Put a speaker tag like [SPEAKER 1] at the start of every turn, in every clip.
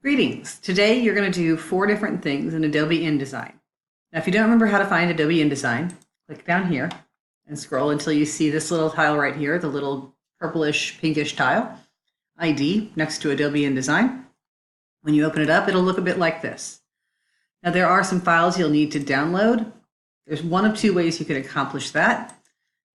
[SPEAKER 1] Greetings. Today you're going to do 4 different things in Adobe InDesign. Now if you don't remember how to find Adobe InDesign, click down here and scroll until you see this little tile right here, the little purplish pinkish tile, ID, next to Adobe InDesign. When you open it up, it'll look a bit like this. Now there are some files you'll need to download. There's one of 2 ways you can accomplish that.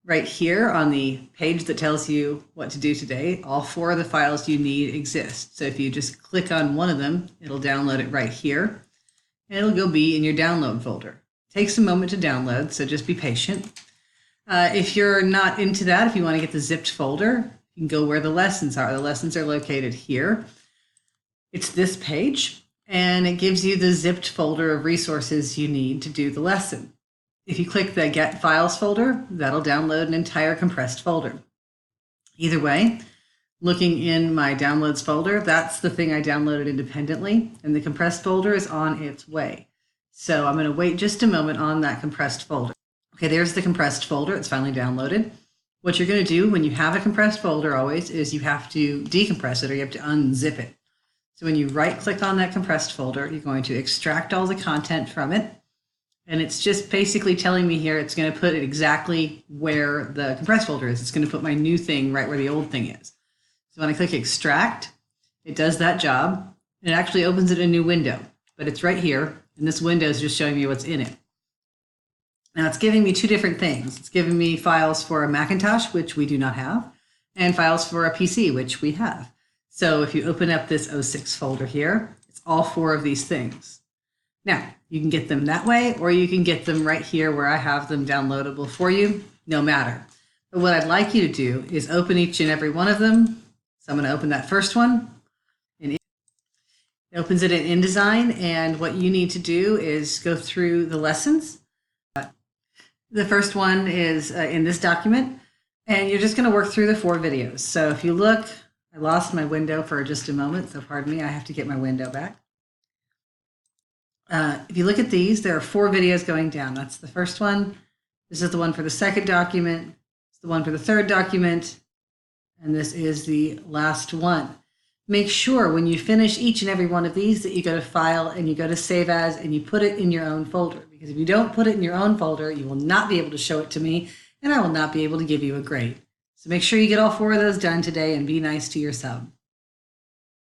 [SPEAKER 1] Right here on the page that tells you what to do today, all 4 of the files you need exist. So if you just click on one of them, it'll download it right here, and it'll go be in your download folder. It takes a moment to download, so just be patient. If you're not into that, if you want to get the zipped folder, you can go where the lessons are. The lessons are located here. It's this page, and it gives you the zipped folder of resources you need to do the lesson. If you click the Get Files folder, that'll download an entire compressed folder. Either way, looking in my Downloads folder, that's the thing I downloaded independently, and the compressed folder is on its way. So I'm going to wait just a moment on that compressed folder. Okay, there's the compressed folder. It's finally downloaded. What you're going to do when you have a compressed folder always is you have to decompress it, or you have to unzip it. So when you right-click on that compressed folder, you're going to extract all the content from it. And it's just basically telling me here it's going to put it exactly where the compressed folder is. It's going to put my new thing right where the old thing is. So when I click extract, it does that job. And it actually opens it in a new window, but it's right here. And this window is just showing me what's in it. Now it's giving me 2 different things. It's giving me files for a Macintosh, which we do not have, and files for a PC, which we have. So if you open up this 06 folder here, it's all 4 of these things. Now, you can get them that way, or you can get them right here where I have them downloadable for you, no matter. But what I'd like you to do is open each and every one of them. So I'm going to open that first one. It opens it in InDesign, and what you need to do is go through the lessons. The first one is in this document, and you're just going to work through the 4 videos. So if you look, I lost my window for just a moment, so pardon me, I have to get my window back. If you look at these, there are 4 videos going down. That's the first one. This is the one for the second document. It's the one for the third document. And this is the last one. Make sure when you finish each and every one of these that you go to File and you go to Save As and you put it in your own folder. Because if you don't put it in your own folder, you will not be able to show it to me, and I will not be able to give you a grade. So make sure you get all 4 of those done today and be nice to your sub.